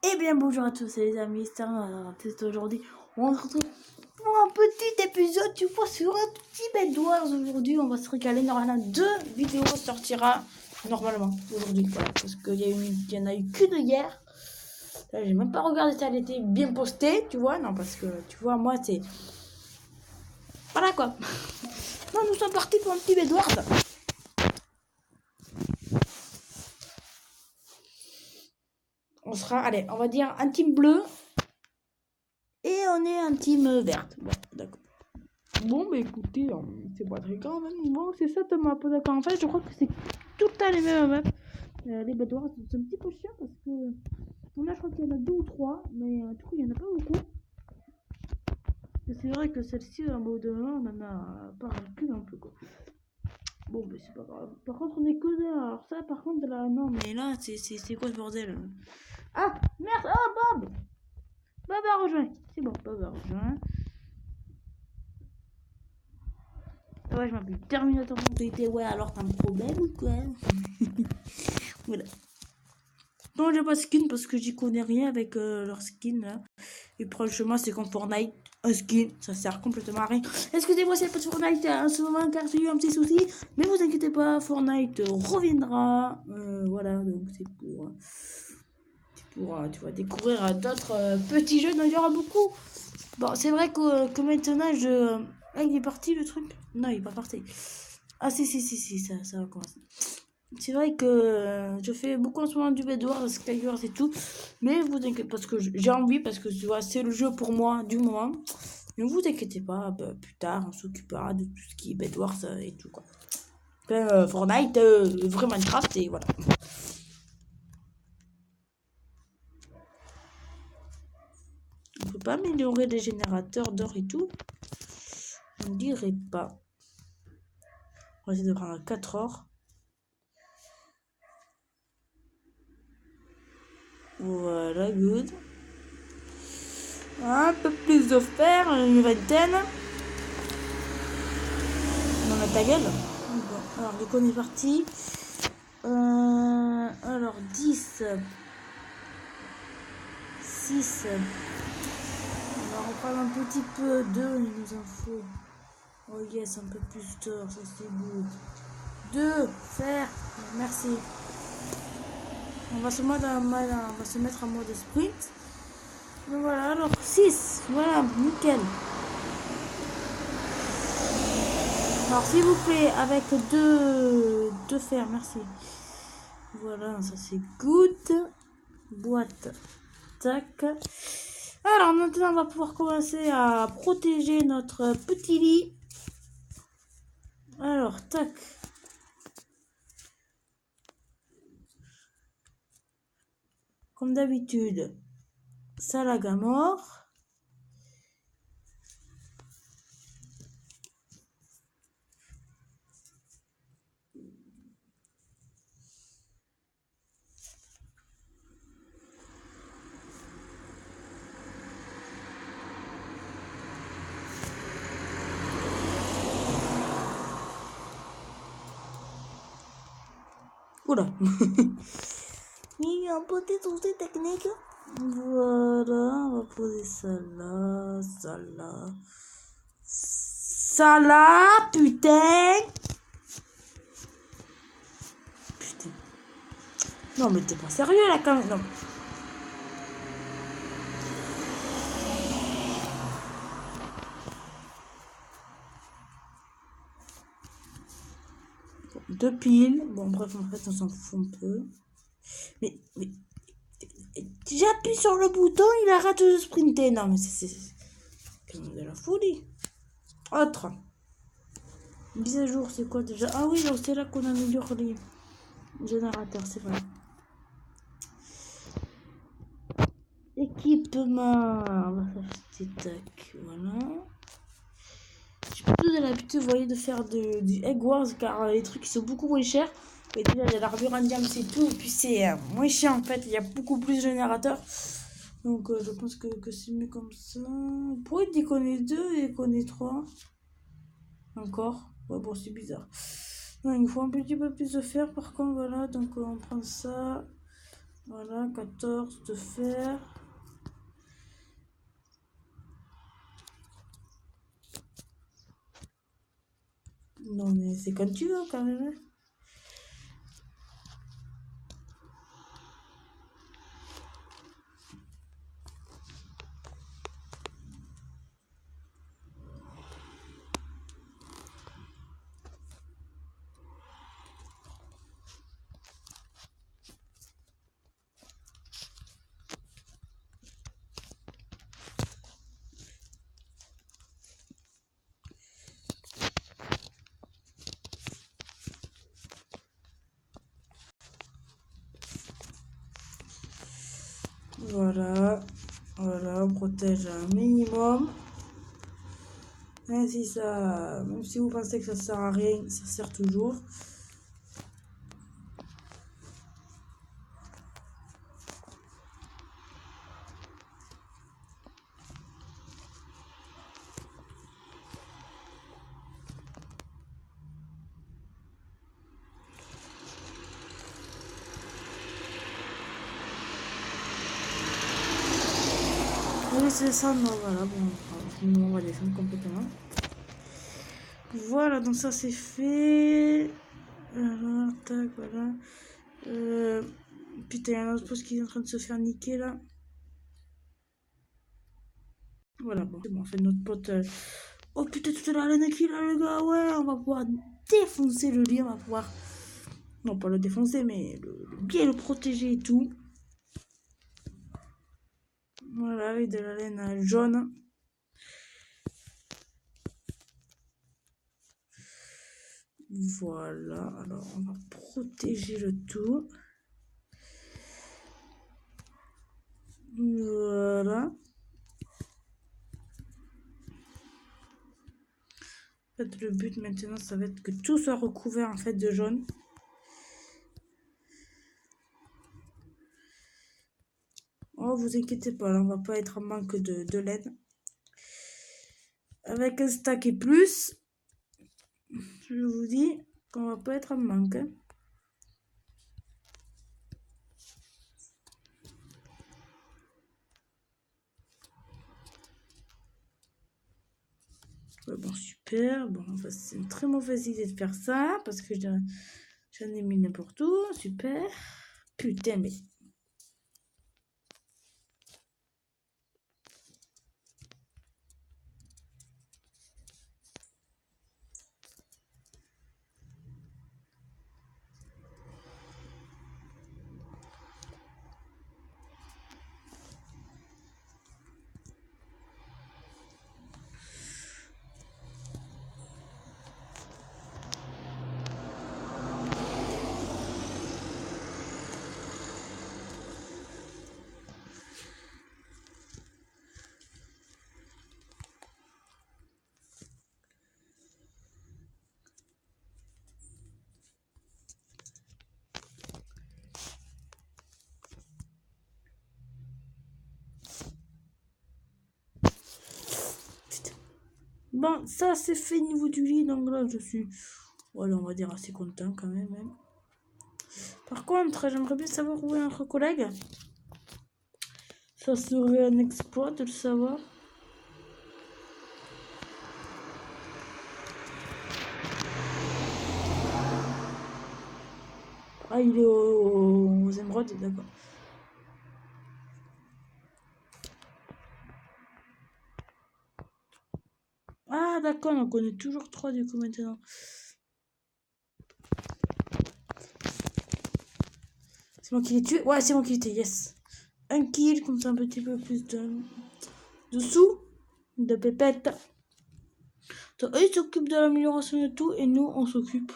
Eh bien bonjour à tous les amis, c'est aujourd'hui on se retrouve pour un petit épisode, tu vois, sur un petit Bed Wars. Aujourd'hui on va se régaler, normalement 2 vidéos sortira normalement aujourd'hui, voilà, parce qu'il y en a eu qu'une de hier. Là, j'ai même pas regardé si elle était bien postée, tu vois, non, parce que tu vois, moi c'est... Voilà quoi. Non, nous sommes partis pour un petit Bed Wars. On sera, allez, on va dire un team bleu et on est un team verte. Bon, d'accord. Bon, bah écoutez, c'est pas très grave. Bon, c'est ça, Thomas, pas d'accord. En fait, je crois que c'est tout le temps les mêmes maps. Les Bedwars, c'est un petit peu chiant parce que on a, je crois qu'il y en a 2 ou 3, mais du coup, il y en a pas beaucoup. Et c'est vrai que celle-ci, en mode 1, on en a pas qu'une un peu, quoi. Bon, mais c'est pas grave. Par contre, on est que 2. Alors, ça, par contre, là, non, mais là, c'est quoi ce bordel? Ah, merde, oh, Bob! Bob a rejoint. C'est bon, Bob a rejoint. Ouais, je m'appelle Terminator Mentalité. Ouais, alors t'as un problème ou quoi? Voilà. Non, j'ai pas de skin parce que j'y connais rien avec leur skin là. Et franchement, c'est comme Fortnite. Un skin, ça sert complètement à rien. Excusez-moi, c'est pas de Fortnite en ce moment car j'ai eu un petit souci. Mais vous inquiétez pas, Fortnite reviendra. Voilà, donc c'est pour tu vas découvrir d'autres petits jeux. Il y aura beaucoup. Bon, c'est vrai que maintenant, ah, il est parti le truc? Non, il est pas parti. Ah, si, ça va commencer. C'est vrai que je fais beaucoup en ce moment du Bed Wars, Skywars et tout. Mais vous inquiétez, parce que j'ai envie, parce que tu vois, c'est le jeu pour moi du moment. Ne vous inquiétez pas, bah, plus tard, on s'occupera de tout ce qui est Bed Wars et tout, quoi. Fortnite, vrai Minecraft, et voilà. On peut pas améliorer les générateurs d'or et tout? On dirait pas. On va essayer de prendre 4 or. Voilà, good. Un peu plus de fer, une vingtaine. On a ta gueule. Bon, alors, donc on est parti. Alors, 10. 6. On va reprendre un petit peu. 2, il nous en faut. Oh yes, un peu plus d'or, ça c'est good. 2, fer. Merci. On va se mettre en mode sprint. Donc voilà, alors 6. Voilà, nickel. Alors s'il vous plaît, avec 2 fer, merci. Voilà, ça c'est good. Boîte. Tac. Alors maintenant on va pouvoir commencer à protéger notre petit lit. Alors, tac. Comme d'habitude, Salagamore. Oula. Il y a un petit souci technique. Voilà, on va poser ça là, ça là. Ça là, putain. Putain. Non, mais t'es pas sérieux là quand même. Non. Bon, 2 piles. Bon, bref, en fait, on s'en fout un peu. Mais j'appuie sur le bouton, il arrête de sprinter. Non, mais c'est de la folie. Autre. Mise à jour, c'est quoi déjà? Ah oui, donc c'est là qu'on améliore les générateurs, c'est vrai. Équipement. On va faire tac, voilà. J'ai plutôt de l'habitude, vous voyez, de faire du Egg Wars car les trucs ils sont beaucoup moins chers. Et déjà, il y a l'armure en diamant, c'est tout. Et puis c'est moins cher en fait, il y a beaucoup plus de générateurs. Donc je pense que c'est mieux comme ça. Pourquoi il dit qu'on est 2 et qu'on est 3 encore? Ouais, bon, c'est bizarre. Non, il nous faut un petit peu plus de fer par contre, voilà. Donc on prend ça. Voilà, 14 de fer. Non, mais c'est comme tu veux quand même. Voilà, voilà, on protège un minimum. Même si vous pensez que ça sert à rien, ça sert toujours. On va laisser descendre, voilà, bon, on va descendre complètement. Voilà, donc ça c'est fait. Alors, tac, voilà. Putain, il y a un autre poste qui est en train de se faire niquer là. Voilà, bon, c'est bon, on fait notre pote. Oh putain, toute la laine qu'il a, le gars, ouais, on va pouvoir défoncer le lit, on va pouvoir. Non, pas le défoncer, mais bien le protéger et tout. Voilà, avec de la laine jaune. Voilà, alors on va protéger le tout. Voilà. En fait, le but maintenant, ça va être que tout soit recouvert en fait de jaune. Oh, vous inquiétez pas, là, on va pas être en manque de laine. Avec un stack et plus, je vous dis qu'on va pas être en manque. Hein. Ouais, bon, super. Bon, enfin, c'est une très mauvaise idée de faire ça parce que j'en ai mis n'importe où. Super. Putain, mais. Bon, ça c'est fait au niveau du lit, donc là je suis, voilà, on va dire assez content quand même. Hein. Par contre, j'aimerais bien savoir où est notre collègue. Ça serait un exploit de le savoir. Ah, il est aux émeraudes, d'accord. Ah, d'accord, donc on est toujours 3 du coup maintenant. C'est moi qui l'ai tué. Ouais, c'est moi qui l'ai tué, yes. Un kill, comme ça un petit peu plus de sous, de pépettes. Donc, eux, ils s'occupent de l'amélioration de tout et nous, on s'occupe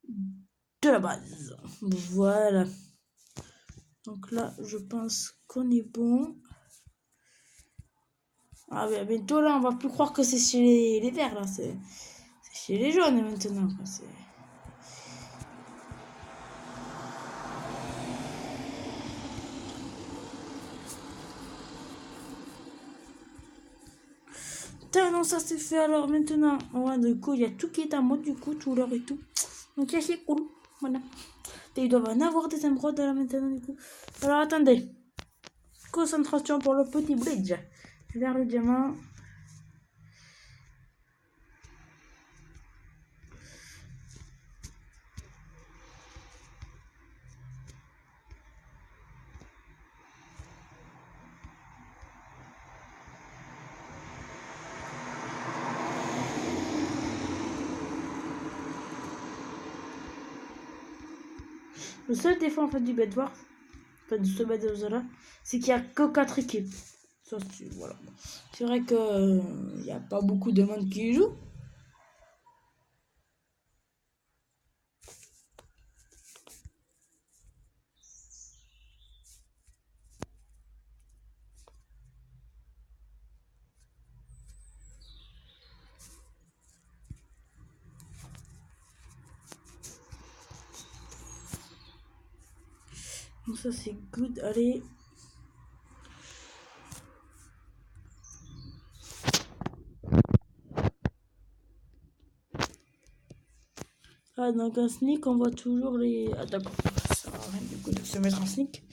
de la base. Voilà. Donc là, je pense qu'on est bon. Ah, mais bientôt, là, on va plus croire que c'est chez les verts, là. C'est chez les jaunes, maintenant. C'est... Putain, non, ça c'est fait alors maintenant. Ouais, du coup, il y a tout qui est en mode, du coup, tout l'heure et tout. Donc, ça c'est cool. Voilà. Ils doivent en avoir des émeraudes là maintenant du coup. Alors attendez. Concentration pour le petit bridge. Vers le diamant. Le seul défaut en fait du Bedwars, enfin de ce Bedwars là, c'est qu'il n'y a que 4 équipes. Ça, voilà. C'est vrai que il n'y a pas beaucoup de monde qui y joue. Donc ça c'est good. Allez. Ah, donc un sneak, on voit toujours les... Ah d'accord, ça sert à rien du coup de se mettre en sneak.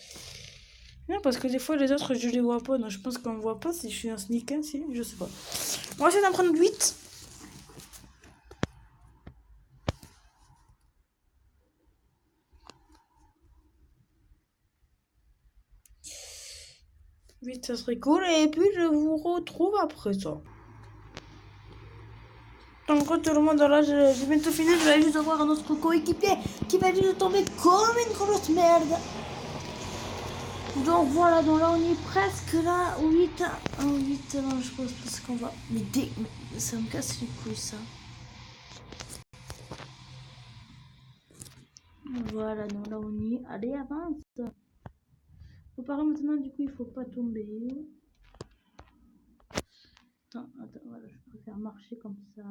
Non, parce que des fois les autres je les vois pas, donc je pense qu'on me voit pas si je suis un sneak, hein, si, je sais pas. On va essayer d'en prendre 8. Vite, ça serait cool, et puis je vous retrouve après ça. Donc tout le monde là, j'ai bientôt fini, je vais juste avoir un autre coéquipier qui va juste tomber comme une grosse merde. Donc voilà, donc là on est presque là, 8, 8, non je pense parce qu'on va... Mais ça me casse les couilles ça. Voilà, donc là on y est, allez avance. Faut pareil maintenant du coup il faut pas tomber. Attends, voilà, je préfère marcher comme ça.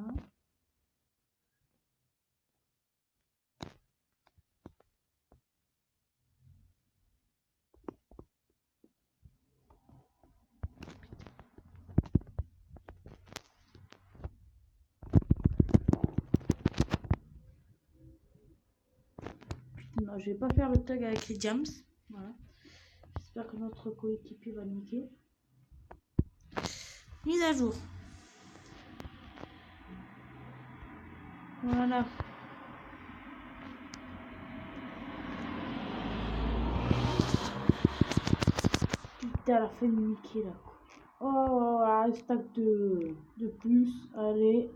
Non, je vais pas faire le tag avec les jams. Voilà. J'espère que notre coéquipier va niquer. Mise à jour. Voilà. Putain, elle a fait le niquer là. Oh, un stack de plus. Allez.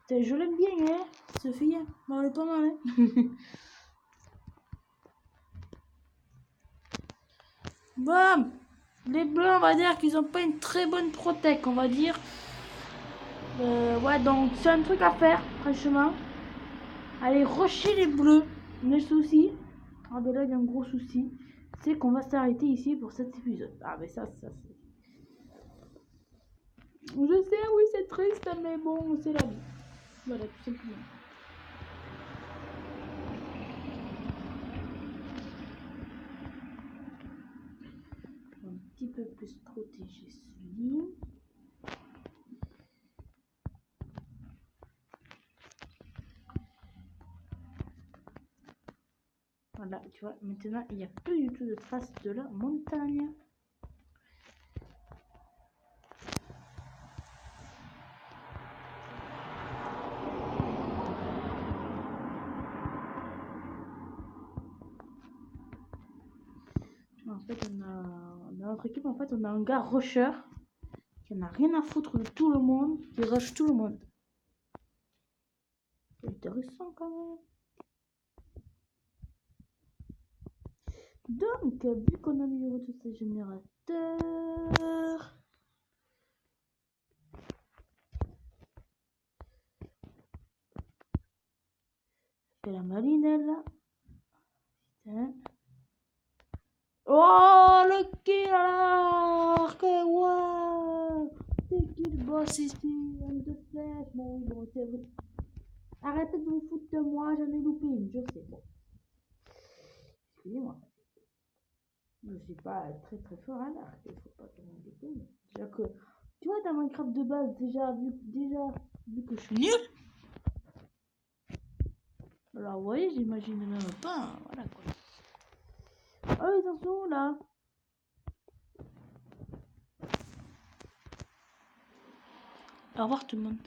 Putain, je l'aime bien, hein, cette fille. Bon, elle est pas mal, hein. Bon. Les bleus, on va dire qu'ils ont pas une très bonne protec, on va dire. Ouais, donc c'est un truc à faire, franchement. Allez, rusher les bleus. Mais le souci, ah ben là, il y a un gros souci, c'est qu'on va s'arrêter ici pour cet épisode. Ah, mais ça c'est... Je sais, oui, c'est triste, mais bon, c'est la vie. Voilà, tout simplement. Un petit peu plus protéger celui. Voilà, tu vois, maintenant, il n'y a plus du tout de traces de la montagne. En fait, dans notre équipe, en fait, on a un gars rusher qui n'a rien à foutre de tout le monde, qui rush tout le monde. C'est intéressant quand même. Donc, vu qu'on a amélioré tous ces générateurs, fait la maline là. Putain. Oh, le killer! Que wow! C'est qui le boss ici? Homme de flèche. Bon, c'est vrai. Arrêtez de vous foutre de moi, j'en ai loupé une, je sais. Bon. Excusez-moi. Je suis pas très très fort à l'arc, il faut pas que m'en déconne. Déjà que, tu vois, dans Minecraft de base, déjà vu que je suis nul. Alors, vous voyez, j'imagine même pas. Hein, voilà quoi. Ah, ils en sont où, là? Au revoir tout le monde.